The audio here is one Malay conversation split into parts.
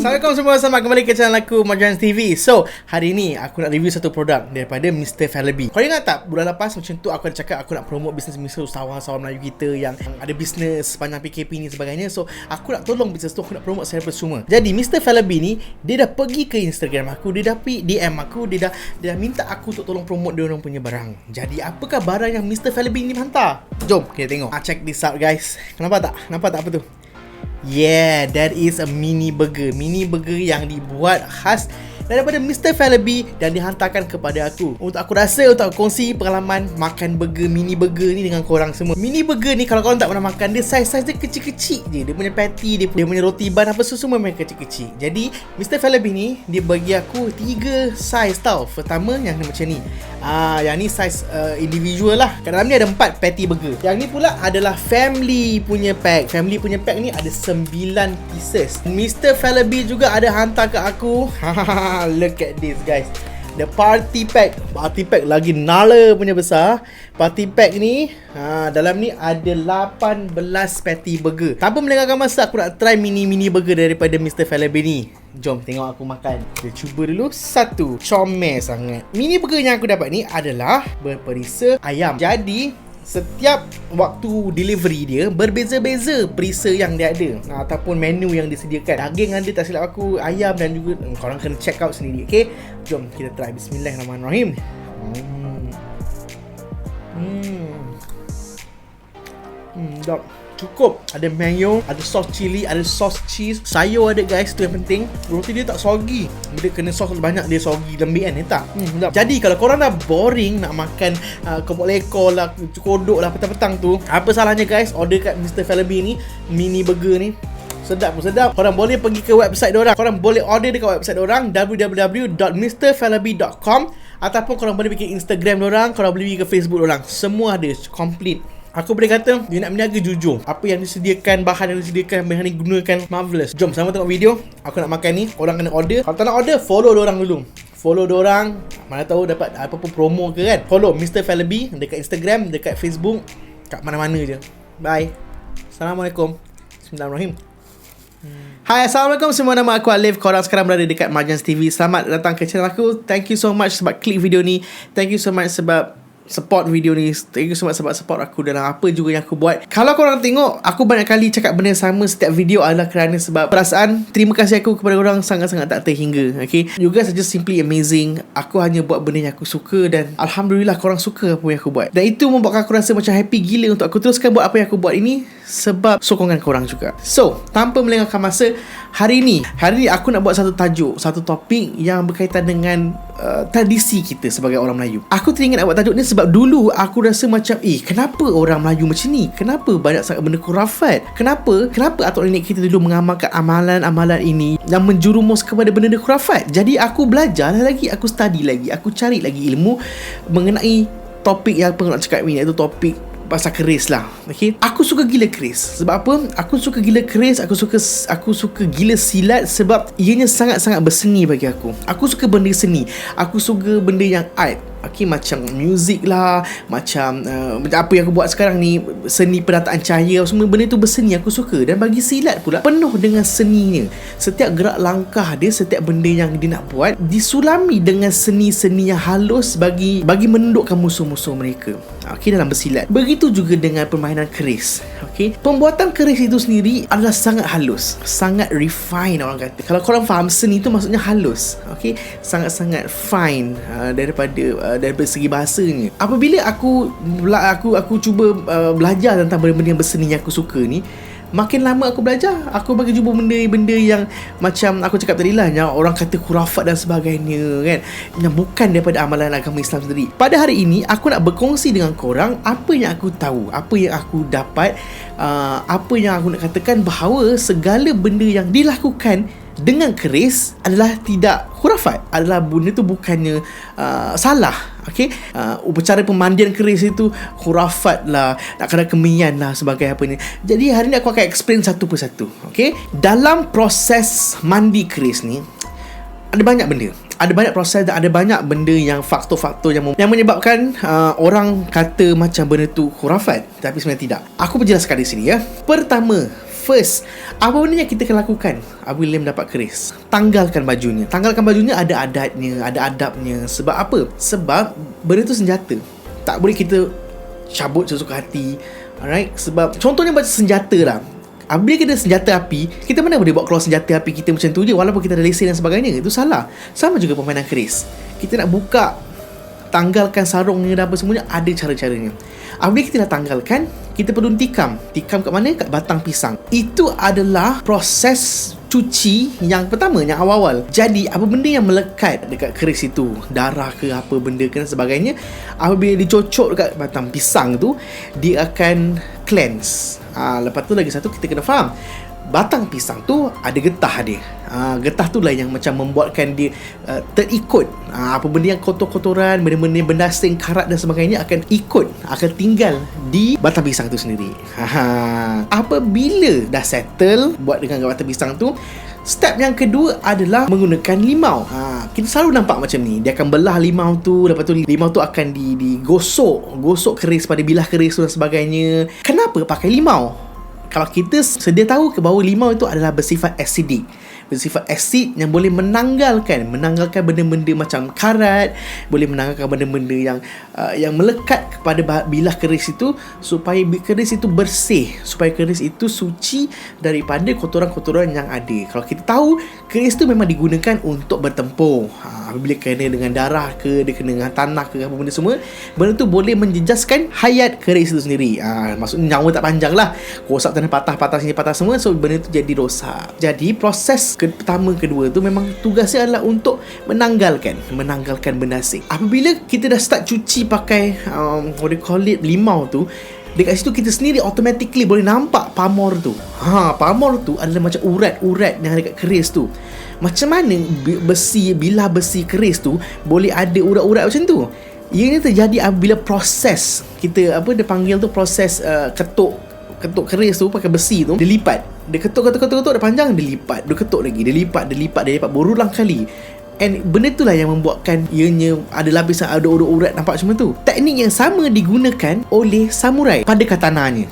Assalamualaikum semua, selamat kembali ke channel aku Marjans TV. So, hari ni aku nak review satu produk daripada Mr. Feleby. Kau ingat tak, bulan lepas macam tu aku ada cakap aku nak promote bisnes Mr. Usahawan Melayu kita yang ada bisnes sepanjang PKP ni sebagainya. So, aku nak tolong bisnes tu, aku nak promote secara bersama. Jadi, Mr. Feleby ni, dia dah pergi ke Instagram aku, dia dah DM aku, dia dah minta aku untuk tolong promote dia orang punya barang. Jadi, apakah barang yang Mr. Feleby ni hantar? Jom kita tengok. Check this out guys. Nampak tak apa tu? Yeah, that is a mini burger. Mini burger yang dibuat khas daripada Mr. Feleby dan dihantarkan kepada aku. Untuk aku rasa, untuk aku kongsi pengalaman makan burger, mini burger ni dengan korang semua. Mini burger ni kalau korang tak pernah makan, dia saiz dia kecil-kecil je. Dia punya patty, dia punya roti ban apa semua memang kecil-kecil. Jadi Mr. Feleby ni dia bagi aku 3 saiz tau. Pertama yang ni macam ni. Yang ni saiz individual lah. Kat dalam ni ada 4 patty burger. Yang ni pula adalah family punya pack. Family punya pack ni ada 9 pieces. Mr. Feleby juga ada hantar ke aku. Look at this guys. The party pack. Party pack lagi nala punya besar. Party pack ni dalam ni ada 18 patty burger. Tanpa melengahkan masa, aku nak try mini burger daripada Mr. Feleby ni. Jom tengok aku makan. Kita cuba dulu satu. Comel sangat. Mini burger yang aku dapat ni adalah berperisa ayam. Jadi setiap waktu delivery dia berbeza-beza perisa yang dia ada ataupun menu yang disediakan. Daging ada, tak silap aku, ayam dan juga korang kena check out sendiri. Okay, jom kita try. Bismillahirrahmanirrahim. Dok, cukup. Ada mayo, ada sos cili, ada sos cheese, sayur ada guys, tu yang penting. Roti dia tak soggy. Dia kena sos banyak, dia soggy lembik kan, tak? Jadi kalau korang dah boring nak makan kepok lekor lah, kodok lah petang-petang tu, apa salahnya guys, order kat Mr. Feleby ni, mini burger ni. Sedap pun sedap. Korang boleh pergi ke website diorang. Korang boleh order dekat website diorang, www.mrfeleby.com, ataupun korang boleh pergi Instagram diorang, korang boleh pergi ke Facebook diorang. Semua ada, complete. Aku boleh kata dia nak berniaga jujur. Apa yang disediakan, bahan yang disediakan, bahan yang digunakan, marvelous. Jom sama tengok video. Aku nak makan ni. Orang kena order. Kalau tak nak order, follow diorang dulu. Follow diorang. Mana tahu dapat apa-apa promo ke kan. Follow Mr. Feleby dekat Instagram, dekat Facebook, kat mana-mana je. Bye. Assalamualaikum. Bismillahirrahmanirrahim. Hai, Assalamualaikum semua, nama aku Alif. Korang sekarang berada dekat Marjans TV. Selamat datang ke channel aku. Thank you so much sebab klik video ni. Thank you so much sebab support video ni. Thank you so much sebab support aku dalam apa juga yang aku buat. Kalau korang tengok, aku banyak kali cakap benda yang sama setiap video adalah kerana sebab perasaan terima kasih aku kepada korang sangat-sangat tak terhingga. Okay, you guys are just simply amazing. Aku hanya buat benda yang aku suka dan Alhamdulillah korang suka apa yang aku buat. Dan itu membuatkan aku rasa macam happy gila untuk aku teruskan buat apa yang aku buat ini sebab sokongan korang juga. So, tanpa melengahkan masa, hari ni aku nak buat satu tajuk, satu topik yang berkaitan dengan tradisi kita sebagai orang Melayu. Aku teringat nak buat tajuk ni sebab dulu aku rasa macam kenapa orang Melayu macam ni? Kenapa banyak sangat benda khurafat? Kenapa atuk nenek kita dulu mengamalkan amalan-amalan ini yang menjurumus kepada benda khurafat? Jadi aku belajar lagi, aku study lagi, aku cari lagi ilmu mengenai topik yang aku nak cakap ni, iaitu topik pasal keris lah. Okay, aku suka gila keris. Sebab apa? Aku suka gila keris. Aku suka gila silat sebab ianya sangat-sangat berseni bagi aku. Aku suka benda seni. Aku suka benda yang art. Okay, macam muzik lah, macam apa yang aku buat sekarang ni, seni penataan cahaya, semua benda tu berseni, aku suka. Dan bagi silat pula penuh dengan seninya. Setiap gerak langkah dia, setiap benda yang dia nak buat disulami dengan seni-seni yang halus bagi menundukkan musuh-musuh mereka. Okay, dalam bersilat. Begitu juga dengan permainan keris. Okay, pembuatan keris itu sendiri adalah sangat halus, sangat refine orang kata. Kalau korang faham, seni itu maksudnya halus. Okay, sangat-sangat fine daripada segi bahasanya. Apabila aku cuba belajar tentang benda-benda yang berseni yang aku suka ni, makin lama aku belajar, aku bagi jumpa benda-benda yang macam aku cakap tadi lah, yang orang kata khurafat dan sebagainya kan, yang bukan daripada amalan agama Islam sendiri. Pada hari ini aku nak berkongsi dengan korang apa yang aku tahu, apa yang aku dapat, apa yang aku nak katakan bahawa segala benda yang dilakukan dengan keris adalah tidak khurafat, adalah benda tu bukannya salah. Okay, upacara pemandian keris itu khurafat lah, nak kena kemian lah sebagai apa ni. Jadi hari ni aku akan explain satu persatu. Okay, dalam proses mandi keris ni ada banyak benda, ada banyak proses dan ada banyak benda yang faktor-faktor yang menyebabkan orang kata macam benda tu khurafat, tapi sebenarnya tidak. Aku berjelaskan di sini ya. Pertama, First, apa benda yang kita akan lakukan apabila mendapat keris? Tanggalkan bajunya. Tanggalkan bajunya ada adatnya, ada adabnya. Sebab apa? Sebab benda tu senjata. Tak boleh kita cabut sesuka hati. Alright? Sebab contohnya macam senjata lah. Apabila kita senjata api, kita mana boleh bawa keluar senjata api kita macam tu je walaupun kita ada lesen dan sebagainya. Itu salah. Sama juga permainan keris. Kita nak buka, tanggalkan sarungnya dan apa semuanya, ada cara-caranya. Apabila kita dah tanggalkan, kita perlu tikam. Tikam kat mana? Kat batang pisang. Itu adalah proses cuci yang pertama, yang awal-awal. Jadi apa benda yang melekat dekat keris itu, darah ke apa benda ke dan sebagainya, apabila dicocok dekat batang pisang tu, dia akan cleanse. Lepas tu lagi satu, kita kena faham batang pisang tu ada getah dia. Getah tu lah yang macam membuatkan dia terikut. Apa benda yang kotor-kotoran, benda-benda yang berdasing, karat dan sebagainya akan ikut, akan tinggal di batang pisang tu sendiri. Apabila dah settle buat dengan batang pisang tu, step yang kedua adalah menggunakan limau. Kita selalu nampak macam ni. Dia akan belah limau tu, lepas tu limau tu akan digosok keris pada bilah keris tu dan sebagainya. Kenapa pakai limau? Kalau kita sedia tahu ke bahawa limau itu adalah bersifat asidik, bersifat asid yang boleh menanggalkan benda-benda macam karat, boleh menanggalkan benda-benda yang melekat kepada bilah keris itu, supaya keris itu bersih, supaya keris itu suci daripada kotoran-kotoran yang ada. Kalau kita tahu keris itu memang digunakan untuk bertempur, apabila kena dengan darah ke, dia kena dengan tanah ke, apa benda semua, benda tu boleh menjejaskan hayat keris itu sendiri. Maksudnya nyawa tak panjang lah, rosak tanah, patah sini patah semua, so benda tu jadi rosak. Jadi proses pertama kedua tu memang tugasnya adalah untuk menanggalkan benda asing. Apabila kita dah start cuci pakai what they call it, limau tu, dekat situ kita sendiri automatically boleh nampak pamor tu. Pamor tu adalah macam urat-urat yang dekat keris tu. Macam mana bilah besi keris tu boleh ada urat-urat macam tu? Ianya terjadi apabila proses kita, dia panggil tu proses ketuk keris tu pakai besi tu, dia lipat. Dia ketuk dah panjang, dia lipat. Dia ketuk lagi, dia lipat berulang kali. And benda itulah yang membuatkan ianya ada lapisan, ada urat-urat nampak macam tu. Teknik yang sama digunakan oleh samurai pada katananya.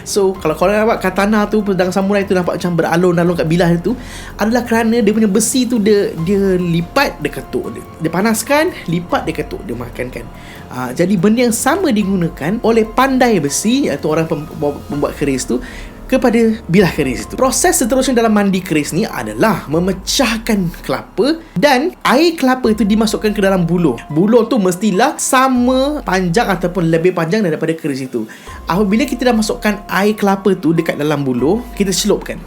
So kalau korang nampak katana tu, pedang samurai tu nampak macam beralun-alun kat bilah tu, adalah kerana dia punya besi tu dia lipat, dia ketuk, dia panaskan, lipat, dia ketuk, dia makankan. Jadi benda yang sama digunakan oleh pandai besi, iaitu orang pembuat keris tu, kepada bilah keris itu. Proses seterusnya dalam mandi keris ni adalah memecahkan kelapa dan air kelapa itu dimasukkan ke dalam buluh. Buluh tu mestilah sama panjang ataupun lebih panjang daripada keris itu. Apabila kita dah masukkan air kelapa tu dekat dalam buluh, kita celupkan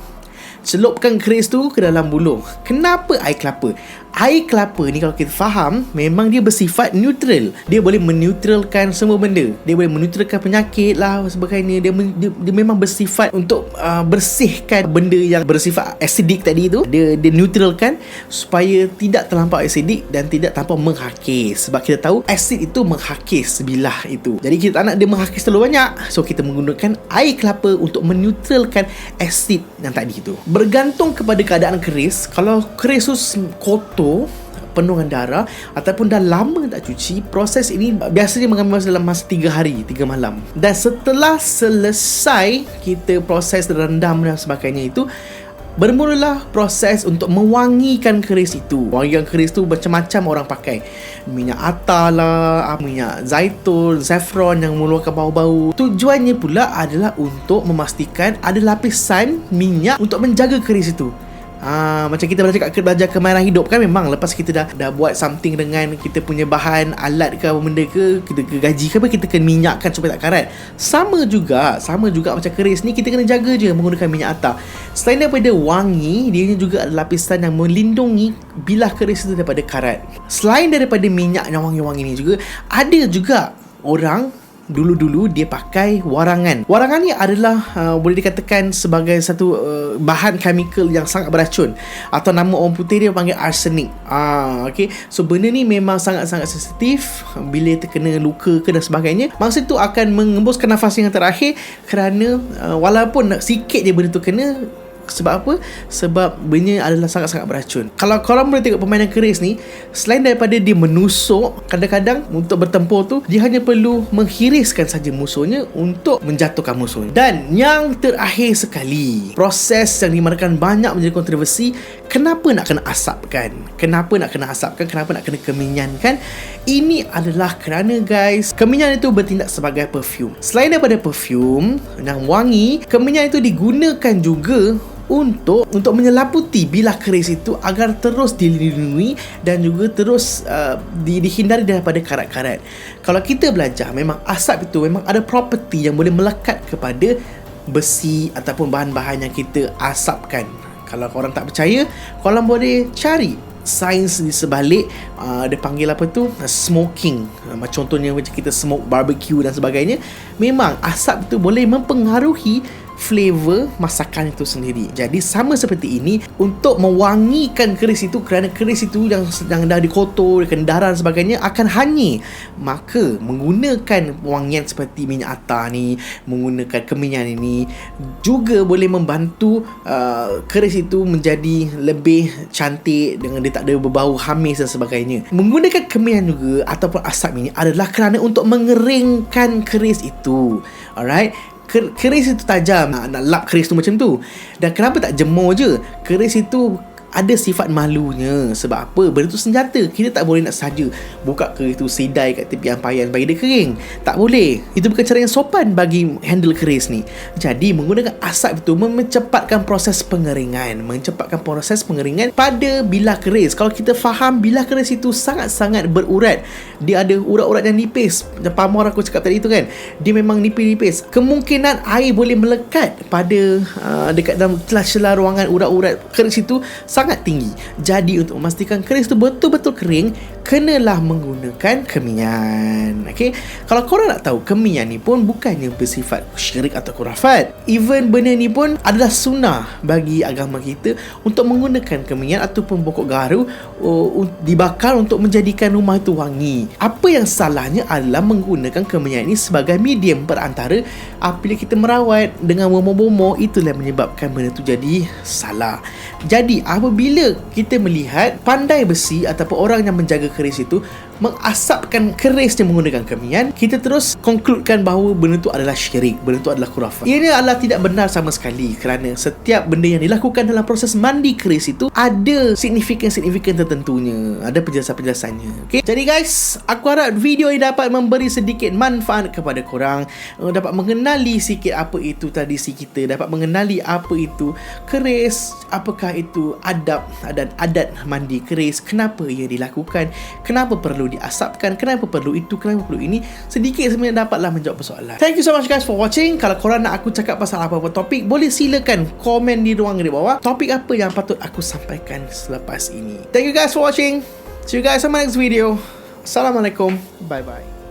keris tu ke dalam buluh. Kenapa air kelapa? Air kelapa ni kalau kita faham, memang dia bersifat neutral. Dia boleh meneutralkan semua benda. Dia boleh meneutralkan penyakit lah, sebagainya. Dia memang bersifat untuk bersihkan benda yang bersifat acidic tadi tu. Dia neutralkan supaya tidak terlampau acidic dan tidak terlampau menghakis. Sebab kita tahu asid itu menghakis bilah itu. Jadi kita tak nak dia menghakis terlalu banyak, so kita menggunakan air kelapa untuk meneutralkan asid yang tadi tu. Bergantung kepada keadaan keris. Kalau keris tu kotor, penuh dengan darah, ataupun dah lama tak cuci, proses ini biasanya mengambil masa dalam masa 3 hari 3 malam. Dan setelah selesai kita proses rendam dan sebagainya itu, bermulalah proses untuk mewangikan keris itu. Wangian keris tu macam-macam orang pakai. Minyak atar lah, minyak zaitun, saffron yang mengeluarkan bau-bau. Tujuannya pula adalah untuk memastikan ada lapisan minyak untuk menjaga keris itu. Macam kita belajar kemahiran hidup kan, memang lepas kita dah buat something dengan kita punya bahan, alat ke apa benda ke, kita gaji ke apa, kita kena minyakkan supaya tak karat. Sama juga macam keris ni, kita kena jaga je menggunakan minyak atar. Selain daripada wangi, dia juga ada lapisan yang melindungi bilah keris itu daripada karat. Selain daripada minyak yang wangi-wangi ni juga, ada juga orang dulu-dulu dia pakai warangan. Warangan ni adalah boleh dikatakan sebagai satu bahan chemical yang sangat beracun, atau nama orang putih dia panggil arsenic. Okay. So benda ni memang sangat-sangat sensitif. Bila terkena luka ke dan sebagainya, mangsa tu akan mengembuskan nafas yang terakhir, kerana walaupun sikit je benda tu kena, Sebab apa? Sebab benda adalah sangat-sangat beracun. Kalau korang boleh tengok permainan keris ni, selain daripada dia menusuk, kadang-kadang untuk bertempur tu dia hanya perlu menghiriskan saja musuhnya untuk menjatuhkan musuhnya. Dan yang terakhir sekali, proses yang dimanakan banyak menjadi kontroversi, kenapa nak kena asapkan? Kenapa nak kena asapkan? Kenapa nak kena keminyankan? Ini adalah kerana guys, keminyan itu bertindak sebagai perfume. Selain daripada perfume yang wangi, keminyan itu digunakan juga untuk menyelaputi bilah keris itu agar terus dilindungi dan juga terus dihindari daripada karat-karat. Kalau kita belajar, memang asap itu memang ada property yang boleh melekat kepada besi ataupun bahan-bahan yang kita asapkan. Kalau korang tak percaya, korang boleh cari sains di sebalik dia panggil apa tu, smoking. Contohnya macam kita smoke barbecue dan sebagainya. Memang asap tu boleh mempengaruhi flavor masakan itu sendiri. Jadi sama seperti ini, untuk mewangikan keris itu, kerana keris itu yang dah dikotor, kendaran sebagainya akan hanyir, maka menggunakan wangian seperti minyak atar ni, menggunakan keminyan ini juga boleh membantu keris itu menjadi lebih cantik dengan dia tak ada berbau hamis dan sebagainya. Menggunakan keminyan juga ataupun asap ini adalah kerana untuk mengeringkan keris itu. Alright, keris itu tajam, nak lap keris tu macam tu. Dan kenapa tak jemur je? Keris itu ada sifat malunya. Sebab apa? Benda tu senjata. Kita tak boleh nak saja buka keris tu, sidai kat tepi ampayan bagi dia kering. Tak boleh. Itu bukan cara yang sopan bagi handle keris ni. Jadi menggunakan asap itu mencepatkan proses pengeringan, pada bilah keris. Kalau kita faham, bilah keris itu sangat-sangat berurat. Dia ada urat-urat yang nipis. Macam pamor aku cakap tadi tu kan, dia memang nipis-nipis. Kemungkinan air boleh melekat pada dekat dalam celah-celah ruangan urat-urat keris itu sangat tinggi. Jadi untuk memastikan keris tu betul-betul kering, kenalah menggunakan keminyan. Okay? Kalau korang nak tahu, keminyan ni pun bukannya bersifat syirik atau khurafat. Even benda ni pun adalah sunnah bagi agama kita untuk menggunakan keminyan ataupun pokok gaharu dibakar untuk menjadikan rumah itu wangi. Apa yang salahnya adalah menggunakan keminyan ini sebagai medium perantara apabila kita merawat dengan bomoh-bomoh. Itulah yang menyebabkan benda tu jadi salah. Jadi apabila kita melihat pandai besi ataupun orang yang menjaga keris itu mengasapkan kerisnya menggunakan keminyan, kita terus konkludekan bahawa benda itu adalah syirik, benda itu adalah khurafat. Ini adalah tidak benar sama sekali, kerana setiap benda yang dilakukan dalam proses mandi keris itu ada signifikan tertentunya, ada penjelasan-penjelasannya. Okay? Jadi guys, aku harap video ini dapat memberi sedikit manfaat kepada korang, dapat mengenali sikit apa itu tradisi kita, dapat mengenali apa itu keris, apakah itu adab dan adat mandi keris, kenapa ia dilakukan, kenapa perlu diasapkan, kenapa perlu itu, kenapa perlu ini. Sedikit sebenarnya dapatlah menjawab persoalan. Thank you so much guys for watching. Kalau korang nak aku cakap pasal apa-apa topik, boleh silakan komen di ruang di bawah. Topik apa yang patut aku sampaikan selepas ini. Thank you guys for watching. See you guys on my next video. Assalamualaikum. Bye bye.